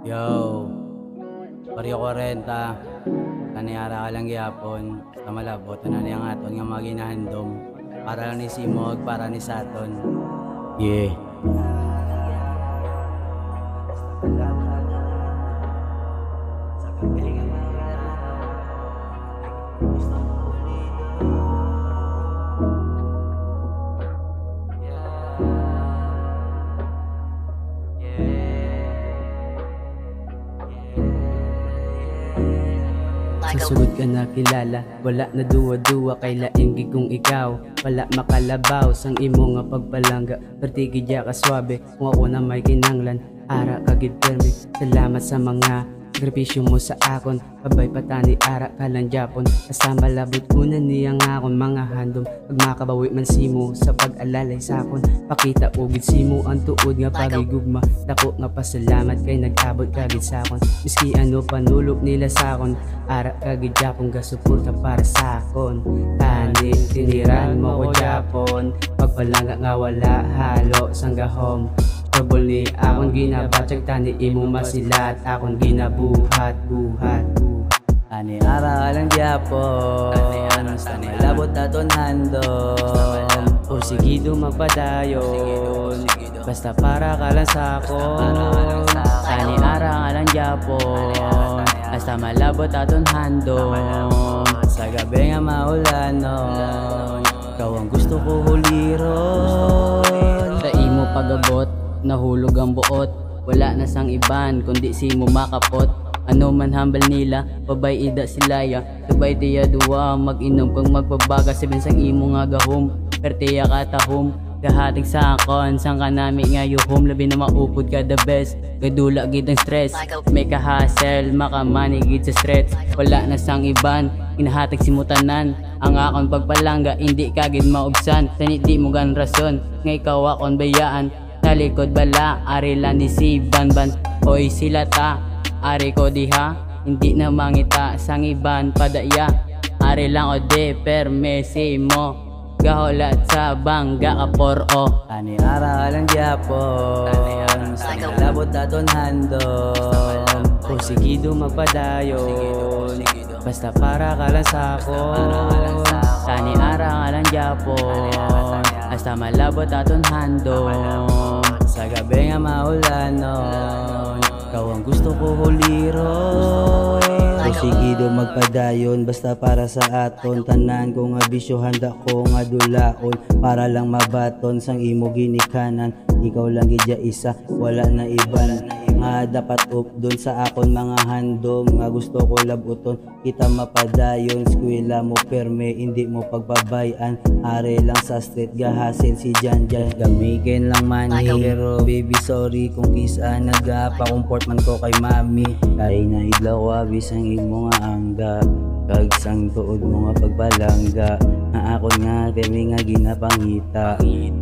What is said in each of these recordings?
Yo, Baryo 40, kaniyara ka lang gyapon, sa malabot na niyang aton nga mga ginahandom, para lang ni Simog, para ni Saton. Yeah. Sa sugod ka na kilala, wala na duwa-duwa kay laing gigong ikaw. Wala makalabaw sang imo nga pagpalangga, pertigi dya ka swabe kung ako na may kinanglan. Ara kagid permi, salamat sa mga sakripisyo mo sa akon. Pabay patani ara ka lang Japon, kasama labot una niyang akon mga handom. Pag makabawi man simo sa pag-alalay sa akon, pakita ugid simo ang tuod nga pagigugma. Dako nga pasalamat kay nag-abot kagid sa akon, miski ano panulok nila sa akon. Ara kagid Japon gasuporta para sa akon. Tani tiniran mo ko Japon, pagpalangga nga wala halo sang gahom. Trouble ni akon ginabatyag, tani imo masilat akon ginabuhat buhat. Ani ara ka lang gyapon, sa malabot aton handom, porsigido magpadayon, basta para ka lang sa akon. Tani ara ka lang gyapon, basta malabot aton handom. sa gabi nga maulanon, ikaw ang gusto ko huliron. Sa imo pagabot, nahulog ang buot, wala na sang iban kundi si mo makapot. Ano man hambal nila, babay ida silaya, sabay tiya duwa mag-inom kang magbabaga. Sabihin sang imo nga gahom, pertiya katahom, kahatig sa akon, sang kanami nga yuhom. Labi na maupod ka the best, gadula gid ang stress, may kahasel, makamani gid sa stretch. Wala na sang iban, inahatig si mutanan, ang akon pagpalangga, hindi kagid maubsan. Tanit di mo gan rason, nga ikaw akon bayaan, talikod bala, ari lang di si Banban. Oy sila ta, ari ko diha, hindi na mangita sang iban padaya. Ari lang o de permesi mo, gaholat sa bangga ka poro. Ani ara ka lang gyapon, sa malabot aton handom, porsigido magpadayon, basta para ka lang sa akon. Tani ara ka lang gyapon, basta malabot aton handom. sa gabi nga maulanon, ikaw ang gusto ko huliron. Porsigido magpadayon, basta para sa aton. Tanan ko nga bisyo, handa ko nga dulaon, para lang mabaton sang imo ginikanan. Ikaw lang gidya isa, wala na iban nga dapat updon sa akon mga handom. Nga gusto ko labuton, kita mapadayon, skwela mo perme, hindi mo pagbabayan. Are lang sa street, gahasin si Janjan, gamikin lang money. Pero baby sorry kung kisa nagapa-comport man ko kay mami, kay nahidlaw wabis ang imo nga angga, kag sang tuod mo nga pagbalangga. Nga ako nga kami nga ginapangita,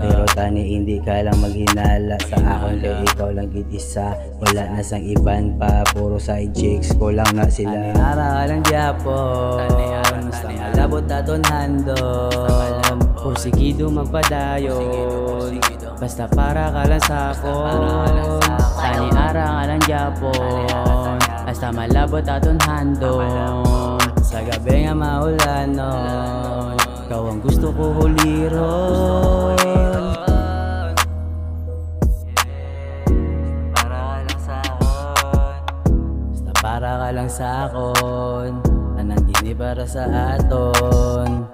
pero tani hindi ka lang maghinala sa akon, kay ikaw lang gid isa, wala na sang iban pa, puro side chicks ko lang na sila. Ani ara ka lang gyapon, sa malabot aton handom, porsigido magpadayon, basta para ka lang sa akon. Tani ara ka lang gyapon, basta malabot aton handom. sa gabi nga maulanon, ikaw ang gusto ko huliron. Para ka lang sa akon, anang gini para sa aton.